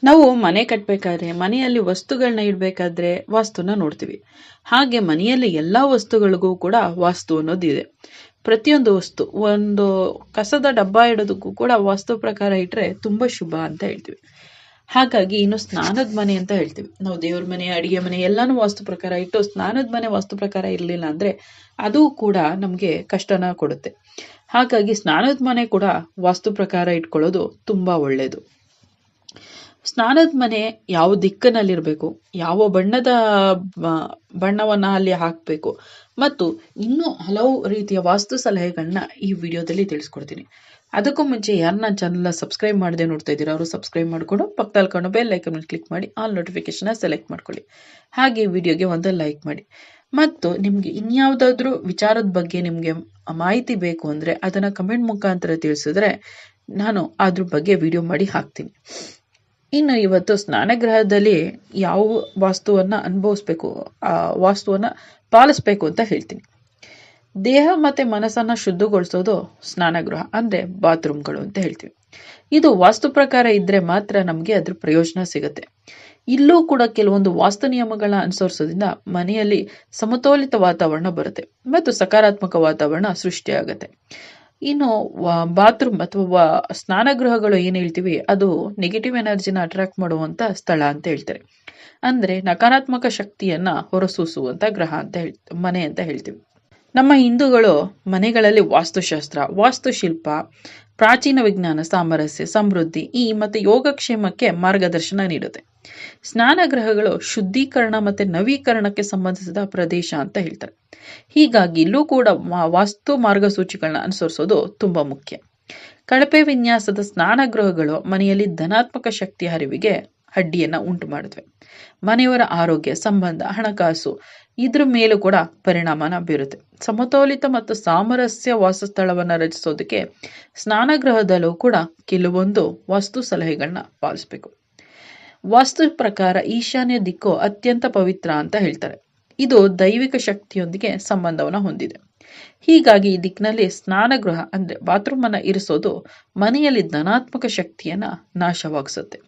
ನಾವು ಮನೆ ಕಟ್ಟಬೇಕಾದ್ರೆ ಮನೆಯಲ್ಲಿ ವಸ್ತುಗಳನ್ನ ಇಡಬೇಕಾದ್ರೆ ವಾಸ್ತುನ ನೋಡ್ತೀವಿ. ಹಾಗೆ ಮನೆಯಲ್ಲಿ ಎಲ್ಲ ವಸ್ತುಗಳಿಗೂ ಕೂಡ ವಾಸ್ತು ಅನ್ನೋದಿದೆ. ಪ್ರತಿಯೊಂದು ವಸ್ತು, ಒಂದು ಕಸದ ಡಬ್ಬ ಇಡೋದಕ್ಕೂ ಕೂಡ ವಾಸ್ತು ಪ್ರಕಾರ ಇಟ್ರೆ ತುಂಬಾ ಶುಭ ಅಂತ ಹೇಳ್ತೀವಿ. ಹಾಗಾಗಿ ಇನ್ನು ಸ್ನಾನದ ಮನೆ ಅಂತ ಹೇಳ್ತೀವಿ. ನಾವು ದೇವ್ರ ಮನೆ, ಅಡಿಗೆ ಮನೆ ಎಲ್ಲಾನು ವಾಸ್ತು ಪ್ರಕಾರ ಇಟ್ಟು ಸ್ನಾನದ ಮನೆ ವಾಸ್ತು ಪ್ರಕಾರ ಇರಲಿಲ್ಲ ಅಂದ್ರೆ ಅದು ಕೂಡ ನಮ್ಗೆ ಕಷ್ಟನ ಕೊಡುತ್ತೆ. ಹಾಗಾಗಿ ಸ್ನಾನದ ಮನೆ ಕೂಡ ವಾಸ್ತು ಪ್ರಕಾರ ಇಟ್ಕೊಳ್ಳೋದು ತುಂಬಾ ಒಳ್ಳೇದು. ಸ್ನಾನದ ಮನೆ ಯಾವ ದಿಕ್ಕಿನಲ್ಲಿರಬೇಕು, ಯಾವ ಬಣ್ಣವನ್ನ ಅಲ್ಲಿ ಹಾಕಬೇಕು ಮತ್ತು ಇನ್ನೂ ಹಲವು ರೀತಿಯ ವಾಸ್ತು ಸಲಹೆಗಳನ್ನ ಈ ವಿಡಿಯೋದಲ್ಲಿ ತಿಳಿಸ್ಕೊಡ್ತೀನಿ. ಅದಕ್ಕೂ ಮುಂಚೆ ಯಾರು ನನ್ನ ಚಾನಲ್ನ ಸಬ್ಸ್ಕ್ರೈಬ್ ಮಾಡದೆ ನೋಡ್ತಾ ಇದ್ದೀರಾ ಅವರು ಸಬ್ಸ್ಕ್ರೈಬ್ ಮಾಡಿಕೊಂಡು ಪಕ್ಕದಲ್ಲಿ ಕಾಣೋ ಬೆಲ್ ಐಕನ್ ಕ್ಲಿಕ್ ಮಾಡಿ ಆಲ್ ನೋಟಿಫಿಕೇಶನ್ ಸೆಲೆಕ್ಟ್ ಮಾಡ್ಕೊಳ್ಳಿ. ಹಾಗೆ ವಿಡಿಯೋಗೆ ಒಂದು ಲೈಕ್ ಮಾಡಿ. ಮತ್ತು ನಿಮ್ಗೆ ಇನ್ಯಾವುದಾದ್ರೂ ವಿಚಾರದ ಬಗ್ಗೆ ನಿಮ್ಗೆ ಮಾಹಿತಿ ಬೇಕು ಅಂದ್ರೆ ಅದನ್ನ ಕಮೆಂಟ್ ಮುಖಾಂತರ ತಿಳಿಸಿದ್ರೆ ನಾನು ಅದ್ರ ಬಗ್ಗೆ ವಿಡಿಯೋ ಮಾಡಿ ಹಾಕ್ತೀನಿ. ಇನ್ನು ಇವತ್ತು ಸ್ನಾನಗೃಹದಲ್ಲಿ ಯಾವ ವಾಸ್ತುವನ್ನ ಅನುಭವಿಸ್ಬೇಕು, ಆ ವಾಸ್ತುವನ್ನ ಪಾಲಿಸ್ಬೇಕು ಅಂತ ಹೇಳ್ತೀನಿ. ದೇಹ ಮತ್ತೆ ಮನಸ್ಸನ್ನ ಶುದ್ಧಗೊಳಿಸೋದು ಸ್ನಾನಗೃಹ ಅಂದ್ರೆ ಬಾತ್ರೂಮ್ಗಳು ಅಂತ ಹೇಳ್ತೀವಿ. ಇದು ವಾಸ್ತು ಪ್ರಕಾರ ಇದ್ರೆ ಮಾತ್ರ ನಮ್ಗೆ ಅದ್ರ ಪ್ರಯೋಜನ ಸಿಗುತ್ತೆ. ಇಲ್ಲೂ ಕೂಡ ಕೆಲವೊಂದು ವಾಸ್ತು ನಿಯಮಗಳನ್ನ ಅನುಸರಿಸೋದ್ರಿಂದ ಮನೆಯಲ್ಲಿ ಸಮತೋಲಿತ ವಾತಾವರಣ ಬರುತ್ತೆ ಮತ್ತು ಸಕಾರಾತ್ಮಕ ವಾತಾವರಣ ಸೃಷ್ಟಿಯಾಗುತ್ತೆ. ಇನ್ನು ಬಾತ್ರೂಮ್ ಅಥವಾ ಸ್ನಾನಗೃಹಗಳು ಏನ್ ಹೇಳ್ತೀವಿ ಅದು ನೆಗೆಟಿವ್ ಎನರ್ಜಿನ ಅಟ್ರಾಕ್ಟ್ ಮಾಡುವಂತ ಸ್ಥಳ ಅಂತ ಹೇಳ್ತಾರೆ. ಅಂದ್ರೆ ನಕಾರಾತ್ಮಕ ಶಕ್ತಿಯನ್ನ ಹೊರಸೂಸುವಂತ ಗ್ರಹ ಅಂತ ಮನೆ ಅಂತ ಹೇಳ್ತೀವಿ. ನಮ್ಮ ಹಿಂದೂಗಳು ಮನೆಗಳಲ್ಲಿ ವಾಸ್ತುಶಾಸ್ತ್ರ, ವಾಸ್ತುಶಿಲ್ಪ, ಪ್ರಾಚೀನ ವಿಜ್ಞಾನ, ಸಾಮರಸ್ಯ, ಸಮೃದ್ಧಿ ಮತ್ತೆ ಯೋಗಕ್ಷೇಮಕ್ಕೆ ಮಾರ್ಗದರ್ಶನ ನೀಡುತ್ತೆ. ಸ್ನಾನಗೃಹಗಳು ಶುದ್ಧೀಕರಣ ಮತ್ತೆ ನವೀಕರಣಕ್ಕೆ ಸಂಬಂಧಿಸಿದ ಪ್ರದೇಶ ಅಂತ ಹೇಳ್ತಾರೆ. ಹೀಗಾಗಿ ಇಲ್ಲೂ ಕೂಡ ವಾಸ್ತು ಮಾರ್ಗಸೂಚಿಗಳನ್ನ ಅನುಸರಿಸೋದು ತುಂಬಾ ಮುಖ್ಯ. ಕಳಪೆ ವಿನ್ಯಾಸದ ಸ್ನಾನಗೃಹಗಳು ಮನೆಯಲ್ಲಿ ಧನಾತ್ಮಕ ಶಕ್ತಿ ಹರಿವಿಗೆ ಅಡ್ಡಿಯನ್ನ ಉಂಟು ಮಾಡುತ್ತವೆ. ಮನೆಯವರ ಆರೋಗ್ಯ, ಸಂಬಂಧ, ಹಣಕಾಸು ಇದ್ರ ಮೇಲೂ ಕೂಡ ಪರಿಣಾಮನ ಬೀರುತ್ತೆ. ಸಮತೋಲಿತ ಮತ್ತು ಸಾಮರಸ್ಯ ವಾಸಸ್ಥಳವನ್ನ ರಚಿಸೋದಕ್ಕೆ ಸ್ನಾನಗೃಹದಲ್ಲೂ ಕೂಡ ಕೆಲವೊಂದು ವಾಸ್ತು ಸಲಹೆಗಳನ್ನ ಪಾಲಿಸಬೇಕು. ವಾಸ್ತು ಪ್ರಕಾರ ಈಶಾನ್ಯ ದಿಕ್ಕು ಅತ್ಯಂತ ಪವಿತ್ರ ಅಂತ ಹೇಳ್ತಾರೆ. ಇದು ದೈವಿಕ ಶಕ್ತಿಯೊಂದಿಗೆ ಸಂಬಂಧವನ್ನ ಹೊಂದಿದೆ. ಹೀಗಾಗಿ ಈ ದಿಕ್ಕಿನಲ್ಲಿ ಸ್ನಾನಗೃಹ ಅಂದ್ರೆ ಬಾತ್ರೂಮ್ ಅನ್ನ ಇರಿಸೋದು ಮನೆಯಲ್ಲಿ ಧನಾತ್ಮಕ ಶಕ್ತಿಯನ್ನ ನಾಶವಾಗಿಸುತ್ತೆ.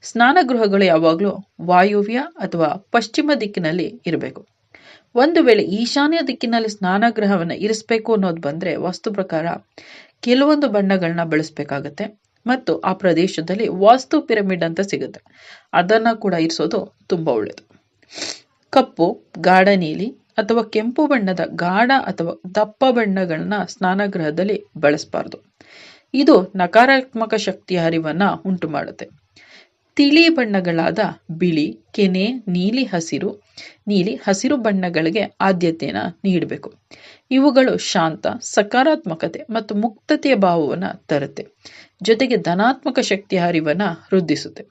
ಸ್ನಾನಗೃಹಗಳು ಯಾವಾಗಲೂ ವಾಯುವ್ಯ ಅಥವಾ ಪಶ್ಚಿಮ ದಿಕ್ಕಿನಲ್ಲಿ ಇರಬೇಕು. ಒಂದು ವೇಳೆ ಈಶಾನ್ಯ ದಿಕ್ಕಿನಲ್ಲಿ ಸ್ನಾನಗೃಹವನ್ನ ಇರಿಸಬೇಕು ಅನ್ನೋದು ಬಂದ್ರೆ ವಾಸ್ತು ಪ್ರಕಾರ ಕೆಲವೊಂದು ಬಣ್ಣಗಳನ್ನ ಬಳಸಬೇಕಾಗತ್ತೆ ಮತ್ತು ಆ ಪ್ರದೇಶದಲ್ಲಿ ವಾಸ್ತು ಪಿರಮಿಡ್ ಅಂತ ಸಿಗುತ್ತೆ, ಅದನ್ನ ಕೂಡ ಇರಿಸೋದು ತುಂಬಾ ಒಳ್ಳೆಯದು. ಕಪ್ಪು, ಗಾಢ ನೀಲಿ ಅಥವಾ ಕೆಂಪು ಬಣ್ಣದ ಗಾಢ ಅಥವಾ ದಪ್ಪ ಬಣ್ಣಗಳನ್ನ ಸ್ನಾನಗೃಹದಲ್ಲಿ ಬಳಸಬಾರದು. ಇದು ನಕಾರಾತ್ಮಕ ಶಕ್ತಿಯ ಹರಿವನ್ನ ಉಂಟು ಮಾಡುತ್ತೆ. ತಿಳಿ ಬಣ್ಣಗಳಾದ ಬಿಳಿ, ಕೆನೆ, ನೀಲಿ, ಹಸಿರು ಬಣ್ಣಗಳಿಗೆ ಆದ್ಯತೆಯನ್ನ ನೀಡಬೇಕು. ಇವುಗಳು ಶಾಂತ, ಸಕಾರಾತ್ಮಕತೆ ಮತ್ತು ಮುಕ್ತತೆಯ ಭಾವವನ್ನ ತರುತ್ತೆ. ಜೊತೆಗೆ ಧನಾತ್ಮಕ ಶಕ್ತಿಯ ಹರಿವನ್ನ ವೃದ್ಧಿಸುತ್ತೆ.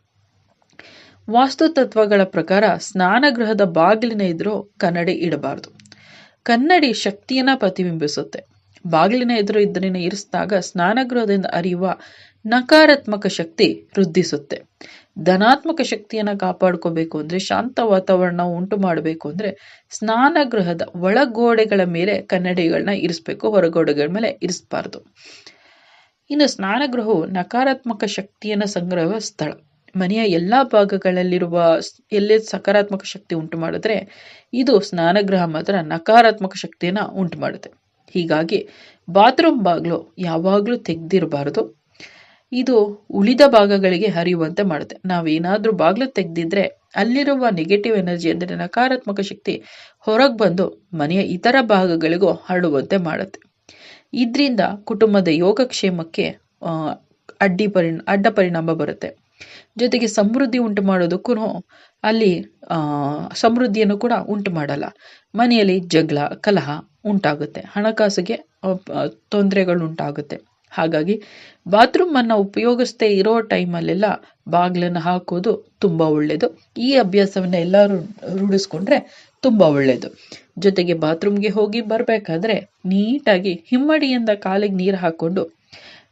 ವಾಸ್ತು ತತ್ವಗಳ ಪ್ರಕಾರ ಸ್ನಾನಗೃಹದ ಬಾಗಿಲಿನ ಎದುರು ಕನ್ನಡಿ ಇಡಬಾರದು. ಕನ್ನಡಿ ಶಕ್ತಿಯನ್ನ ಪ್ರತಿಬಿಂಬಿಸುತ್ತೆ. ಬಾಗಿಲಿನ ಎದುರು ಇದನ್ನ ಇರಿಸಿದಾಗ ಸ್ನಾನಗೃಹದಿಂದ ಹರಿಯುವ ನಕಾರಾತ್ಮಕ ಶಕ್ತಿ ವೃದ್ಧಿಸುತ್ತೆ. ಧನಾತ್ಮಕ ಶಕ್ತಿಯನ್ನ ಕಾಪಾಡ್ಕೋಬೇಕು ಅಂದ್ರೆ, ಶಾಂತ ವಾತಾವರಣ ಉಂಟು ಮಾಡಬೇಕು ಅಂದ್ರೆ ಸ್ನಾನಗೃಹದ ಒಳಗೋಡೆಗಳ ಮೇಲೆ ಕನ್ನಡಿಗಳನ್ನ ಇರಿಸ್ಬೇಕು, ಹೊರಗೋಡೆಗಳ ಮೇಲೆ ಇರಿಸಬಾರದು. ಇನ್ನು ಸ್ನಾನಗೃಹವು ನಕಾರಾತ್ಮಕ ಶಕ್ತಿಯನ್ನ ಸಂಗ್ರಹಿಸುವ ಸ್ಥಳ. ಮನೆಯ ಎಲ್ಲಾ ಭಾಗಗಳಲ್ಲಿರುವ ಎಲ್ಲೇ ಸಕಾರಾತ್ಮಕ ಶಕ್ತಿ ಉಂಟು ಮಾಡಿದ್ರೆ ಇದು ಸ್ನಾನಗೃಹ ಮಾತ್ರ ನಕಾರಾತ್ಮಕ ಶಕ್ತಿಯನ್ನ ಉಂಟು ಮಾಡುತ್ತೆ. ಹೀಗಾಗಿ ಬಾತ್ರೂಮ್ ಬಾಗ್ಲು ಯಾವಾಗ್ಲೂ ತೆಗ್ದಿರಬಾರದು. ಇದು ಉಳಿದ ಭಾಗಗಳಿಗೆ ಹರಿಯುವಂತೆ ಮಾಡುತ್ತೆ. ನಾವೇನಾದ್ರೂ ಬಾಗ್ಲು ತೆಗ್ದಿದ್ರೆ ಅಲ್ಲಿರುವ ನೆಗೆಟಿವ್ ಎನರ್ಜಿ ಅಂದ್ರೆ ನಕಾರಾತ್ಮಕ ಶಕ್ತಿ ಹೊರಗೆ ಬಂದು ಮನೆಯ ಇತರ ಭಾಗಗಳಿಗೂ ಹರಡುವಂತೆ ಮಾಡುತ್ತೆ. ಇದರಿಂದ ಕುಟುಂಬದ ಯೋಗಕ್ಷೇಮಕ್ಕೆ ಅಡ್ಡ ಪರಿಣಾಮ ಬರುತ್ತೆ. ಜೊತೆಗೆ ಸಮೃದ್ಧಿ ಉಂಟು ಮಾಡೋದಕ್ಕೂ ಅಲ್ಲಿ ಸಮೃದ್ಧಿಯನ್ನು ಕೂಡ ಉಂಟು ಮಾಡಲ್ಲ. ಮನೆಯಲ್ಲಿ ಜಗಳ, ಕಲಹ ಉಂಟಾಗುತ್ತೆ, ಹಣಕಾಸಿಗೆ ತೊಂದರೆಗಳು ಉಂಟಾಗುತ್ತೆ. ಹಾಗಾಗಿ ಬಾತ್ರೂಮ್ ಅನ್ನ ಉಪಯೋಗಿಸದೇ ಇರೋ ಟೈಮಲ್ಲೆಲ್ಲ ಬಾಗ್ಲನ್ನ ಹಾಕೋದು ತುಂಬಾ ಒಳ್ಳೇದು. ಈ ಅಭ್ಯಾಸವನ್ನ ಎಲ್ಲರೂ ರೂಢಿಸ್ಕೊಂಡ್ರೆ ತುಂಬಾ ಒಳ್ಳೇದು. ಜೊತೆಗೆ ಬಾತ್ರೂಮ್ಗೆ ಹೋಗಿ ಬರ್ಬೇಕಾದ್ರೆ ನೀಟಾಗಿ ಹಿಮ್ಮಡಿಯಿಂದ ಕಾಲಿಗೆ ನೀರು ಹಾಕೊಂಡು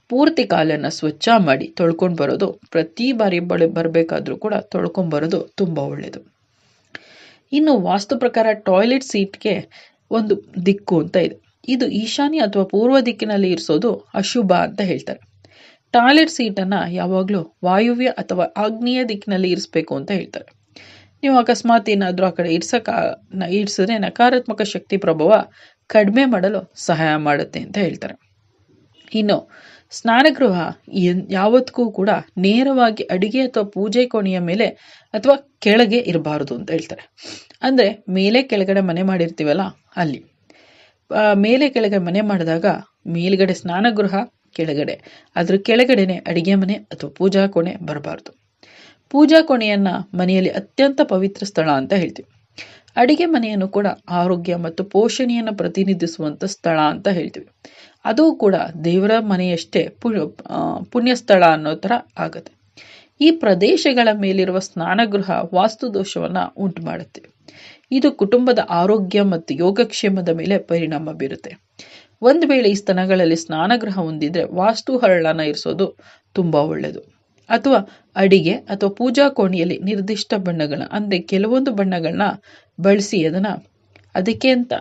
ಪೂರ್ತಿ ಕಾಲನ್ನ ಸ್ವಚ್ಛ ಮಾಡಿ ತೊಳ್ಕೊಂಡ್ ಬರೋದು, ಪ್ರತಿ ಬಾರಿ ಬರ್ಬೇಕಾದ್ರೂ ಕೂಡ ತೊಳ್ಕೊಂಡ್ ಬರೋದು ತುಂಬಾ ಒಳ್ಳೇದು. ಇನ್ನು ವಾಸ್ತು ಪ್ರಕಾರ ಟಾಯ್ಲೆಟ್ ಸೀಟ್ಗೆ ಒಂದು ದಿಕ್ಕು ಅಂತ ಇದೆ. ಇದು ಈಶಾನ್ಯ ಅಥವಾ ಪೂರ್ವ ದಿಕ್ಕಿನಲ್ಲಿ ಇರಿಸೋದು ಅಶುಭ ಅಂತ ಹೇಳ್ತಾರೆ. ಟಾಯ್ಲೆಟ್ ಸೀಟನ್ನು ಯಾವಾಗಲೂ ವಾಯುವ್ಯ ಅಥವಾ ಆಗ್ನೇಯ ದಿಕ್ಕಿನಲ್ಲಿ ಇರಿಸಬೇಕು ಅಂತ ಹೇಳ್ತಾರೆ. ನೀವು ಅಕಸ್ಮಾತ್ ಏನಾದರೂ ಆ ಕಡೆ ಇರಿಸಿದ್ರೆ ನಕಾರಾತ್ಮಕ ಶಕ್ತಿ ಪ್ರಭಾವ ಕಡಿಮೆ ಮಾಡಲು ಸಹಾಯ ಮಾಡುತ್ತೆ ಅಂತ ಹೇಳ್ತಾರೆ. ಇನ್ನು ಸ್ನಾನಗೃಹ ಯಾವತ್ತಿಗೂ ಕೂಡ ನೇರವಾಗಿ ಅಡಿಗೆ ಅಥವಾ ಪೂಜೆ ಕೋಣೆಯ ಮೇಲೆ ಅಥವಾ ಕೆಳಗೆ ಇರಬಾರದು ಅಂತ ಹೇಳ್ತಾರೆ. ಅಂದರೆ ಮೇಲೆ ಕೆಳಗಡೆ ಮನೆ ಮಾಡಿರ್ತೀವಲ್ಲ ಅಲ್ಲಿ ಮೇಲೆ ಕೆಳಗಡೆ ಮನೆ ಮಾಡಿದಾಗ ಮೇಲ್ಗಡೆ ಸ್ನಾನಗೃಹ, ಕೆಳಗಡೆ ಅದ್ರ ಕೆಳಗಡೆನೆ ಅಡಿಗೆ ಮನೆ ಅಥವಾ ಪೂಜಾ ಕೋಣೆ ಬರಬಾರ್ದು. ಪೂಜಾ ಕೋಣೆಯನ್ನ ಮನೆಯಲ್ಲಿ ಅತ್ಯಂತ ಪವಿತ್ರ ಸ್ಥಳ ಅಂತ ಹೇಳ್ತೀವಿ. ಅಡಿಗೆ ಮನೆಯನ್ನು ಕೂಡ ಆರೋಗ್ಯ ಮತ್ತು ಪೋಷಣೆಯನ್ನು ಪ್ರತಿನಿಧಿಸುವಂಥ ಸ್ಥಳ ಅಂತ ಹೇಳ್ತೀವಿ. ಅದು ಕೂಡ ದೇವರ ಮನೆಯಷ್ಟೇ ಪುಣ್ಯ ಸ್ಥಳ ಅನ್ನೋ ಥರ ಆಗುತ್ತೆ. ಈ ಪ್ರದೇಶಗಳ ಮೇಲಿರುವ ಸ್ನಾನಗೃಹ ವಾಸ್ತು ದೋಷವನ್ನು ಉಂಟು ಮಾಡುತ್ತೆ. ಇದು ಕುಟುಂಬದ ಆರೋಗ್ಯ ಮತ್ತು ಯೋಗಕ್ಷೇಮದ ಮೇಲೆ ಪರಿಣಾಮ ಬೀರುತ್ತೆ. ಒಂದು ವೇಳೆ ಈ ಸ್ಥಳಗಳಲ್ಲಿ ಸ್ನಾನಗೃಹ ಹೊಂದಿದ್ರೆ ವಾಸ್ತು ಹರಳನ ಇರಿಸೋದು ತುಂಬ ಒಳ್ಳೆಯದು. ಅಥವಾ ಅಡಿಗೆ ಅಥವಾ ಪೂಜಾ ಕೋಣೆಯಲ್ಲಿ ನಿರ್ದಿಷ್ಟ ಬಣ್ಣಗಳನ್ನ ಅಂದರೆ ಕೆಲವೊಂದು ಬಣ್ಣಗಳನ್ನ ಬಳಸಿ ಅದಕ್ಕೆ ಅಂತ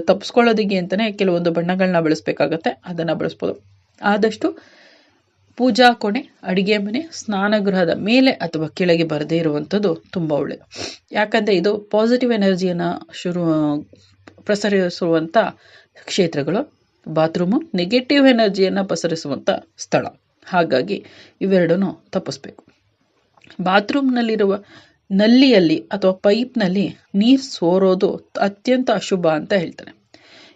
ತಪ್ಪಿಸ್ಕೊಳ್ಳೋದಿಗೆ ಅಂತಲೇ ಕೆಲವೊಂದು ಬಣ್ಣಗಳನ್ನ ಬಳಸಬೇಕಾಗತ್ತೆ. ಅದನ್ನು ಬಳಸ್ಬೋದು. ಆದಷ್ಟು ಪೂಜಾ ಕೋಣೆ, ಅಡಿಗೆ ಮನೆ, ಸ್ನಾನಗೃಹದ ಮೇಲೆ ಅಥವಾ ಕೆಳಗೆ ಬರದೇ ಇರುವಂಥದ್ದು ತುಂಬ ಒಳ್ಳೆಯದು. ಯಾಕಂದರೆ ಇದು ಪಾಸಿಟಿವ್ ಎನರ್ಜಿಯನ್ನು ಪ್ರಸರಿಸುವಂಥ ಕ್ಷೇತ್ರಗಳು. ಬಾತ್ರೂಮು ನೆಗೆಟಿವ್ ಎನರ್ಜಿಯನ್ನು ಪಸರಿಸುವಂಥ ಸ್ಥಳ. ಹಾಗಾಗಿ ಇವೆರಡನ್ನೂ ತಪ್ಪಿಸ್ಬೇಕು. ಬಾತ್ರೂಮ್ನಲ್ಲಿರುವ ನಲ್ಲಿಯಲ್ಲಿ ಅಥವಾ ಪೈಪ್ನಲ್ಲಿ ನೀರು ಸೋರೋದು ಅತ್ಯಂತ ಅಶುಭ ಅಂತ ಹೇಳ್ತಾರೆ.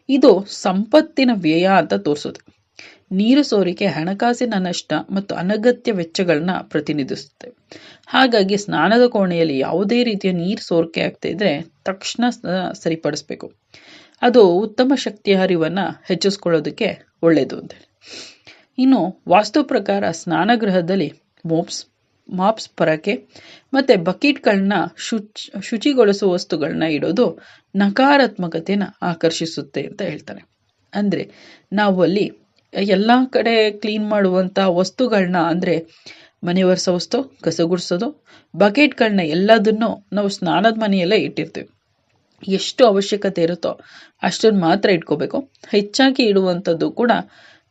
ಇದು ಸಂಪತ್ತಿನ ವ್ಯಯ ಅಂತ ತೋರಿಸುತ್ತೆ. ನೀರು ಸೋರಿಕೆ ಹಣಕಾಸಿನ ನಷ್ಟ ಮತ್ತು ಅನಗತ್ಯ ವೆಚ್ಚಗಳನ್ನ ಪ್ರತಿನಿಧಿಸುತ್ತೆ. ಹಾಗಾಗಿ ಸ್ನಾನದ ಕೋಣೆಯಲ್ಲಿ ಯಾವುದೇ ರೀತಿಯ ನೀರು ಸೋರಿಕೆ ಆಗ್ತಾ ಇದ್ರೆ ತಕ್ಷಣ ಸರಿಪಡಿಸ್ಬೇಕು. ಅದು ಉತ್ತಮ ಶಕ್ತಿಯ ಹರಿವನ್ನು ಹೆಚ್ಚಿಸ್ಕೊಳ್ಳೋದಕ್ಕೆ ಒಳ್ಳೆಯದು ಅಂತೇಳಿ. ಇನ್ನು ವಾಸ್ತು ಪ್ರಕಾರ ಸ್ನಾನಗೃಹದಲ್ಲಿ ಮಾಪ್ಸ್ ಪರಕೆ ಮತ್ತು ಬಕೆಟ್ಗಳನ್ನ ಶುಚಿಗೊಳಿಸುವ ವಸ್ತುಗಳನ್ನ ಇಡೋದು ನಕಾರಾತ್ಮಕತೆಯನ್ನು ಆಕರ್ಷಿಸುತ್ತೆ ಅಂತ ಹೇಳ್ತಾರೆ. ಅಂದರೆ ನಾವು ಅಲ್ಲಿ ಎಲ್ಲ ಕಡೆ ಕ್ಲೀನ್ ಮಾಡುವಂಥ ವಸ್ತುಗಳನ್ನ ಅಂದರೆ ಮನೆ ಒರೆಸೋ ವಸ್ತು, ಕಸಗುಡಿಸೋದು, ಬಕೆಟ್ಗಳನ್ನ ಎಲ್ಲದನ್ನು ನಾವು ಸ್ನಾನದ ಮನೆಯಲ್ಲೇ ಇಟ್ಟಿರ್ತೀವಿ. ಎಷ್ಟು ಅವಶ್ಯಕತೆ ಇರುತ್ತೋ ಅಷ್ಟನ್ನು ಮಾತ್ರ ಇಟ್ಕೋಬೇಕು. ಹೆಚ್ಚಾಗಿ ಇಡುವಂಥದ್ದು ಕೂಡ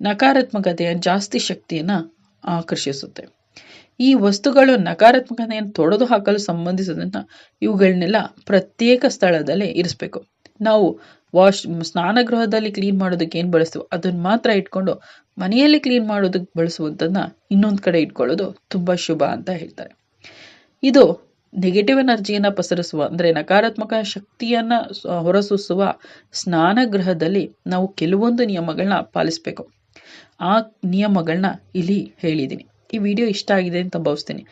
ನಕಾರಾತ್ಮಕತೆಯ ಜಾಸ್ತಿ ಶಕ್ತಿಯನ್ನು ಆಕರ್ಷಿಸುತ್ತೆ. ಈ ವಸ್ತುಗಳು ನಕಾರಾತ್ಮಕತೆಯನ್ನು ತೊಡೆದು ಹಾಕಲು ಸಂಬಂಧಿಸಿದಂಥ ಇವುಗಳನ್ನೆಲ್ಲ ಪ್ರತ್ಯೇಕ ಸ್ಥಳದಲ್ಲಿ ಇರಿಸ್ಬೇಕು. ನಾವು ಸ್ನಾನಗೃಹದಲ್ಲಿ ಕ್ಲೀನ್ ಮಾಡೋದಕ್ಕೆ ಏನು ಬಳಸ್ತೀವೋ ಅದನ್ನು ಮಾತ್ರ ಇಟ್ಕೊಂಡು ಮನೆಯಲ್ಲಿ ಕ್ಲೀನ್ ಮಾಡೋದಕ್ಕೆ ಬಳಸುವಂಥದ್ದನ್ನ ಇನ್ನೊಂದು ಕಡೆ ಇಟ್ಕೊಳ್ಳೋದು ತುಂಬ ಶುಭ ಅಂತ ಹೇಳ್ತಾರೆ. ಇದು ನೆಗೆಟಿವ್ ಎನರ್ಜಿಯನ್ನು ಪಸರಿಸುವ ಅಂದರೆ ನಕಾರಾತ್ಮಕ ಶಕ್ತಿಯನ್ನು ಹೊರಸೂಸುವ ಸ್ನಾನಗೃಹದಲ್ಲಿ ನಾವು ಕೆಲವೊಂದು ನಿಯಮಗಳನ್ನ ಪಾಲಿಸಬೇಕು. ಆ ನಿಯಮಗಳನ್ನ ಇಲ್ಲಿ ಹೇಳಿದ್ದೀನಿ. ಈ ವಿಡಿಯೋ ಇಷ್ಟ ಆಗಿದೆ ಅಂತ ಭಾವಿಸ್ತೀನಿ.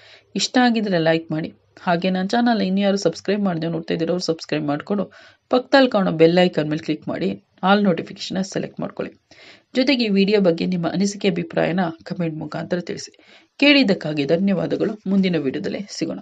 ಇಷ್ಟ ಆಗಿದ್ರೆ ಲೈಕ್ ಮಾಡಿ. ಹಾಗೆ ನನ್ನ ಚಾನಲ್ ಇನ್ನು ಯಾರು ಸಬ್ಸ್ಕ್ರೈಬ್ ಮಾಡದೆ ನೋಡ್ತಾ ಇದ್ದೀರೋ ಅವ್ರು ಸಬ್ಸ್ಕ್ರೈಬ್ ಮಾಡಿಕೊಂಡು ಪಕ್ಕದಲ್ಲಿ ಕಾಣೋ ಬೆಲ್ ಐಕಾನ್ ಮೇಲೆ ಕ್ಲಿಕ್ ಮಾಡಿ ಆಲ್ ನೋಟಿಫಿಕೇಶನ್ ಸೆಲೆಕ್ಟ್ ಮಾಡ್ಕೊಳ್ಳಿ. ಜೊತೆಗೆ ಈ ವಿಡಿಯೋ ಬಗ್ಗೆ ನಿಮ್ಮ ಅನಿಸಿಕೆ ಅಭಿಪ್ರಾಯನ ಕಮೆಂಟ್ ಮುಖಾಂತರ ತಿಳಿಸಿ. ಕೇಳಿದ್ದಕ್ಕಾಗಿ ಧನ್ಯವಾದಗಳು. ಮುಂದಿನ ವಿಡಿಯೋದಲ್ಲಿ ಸಿಗೋಣ.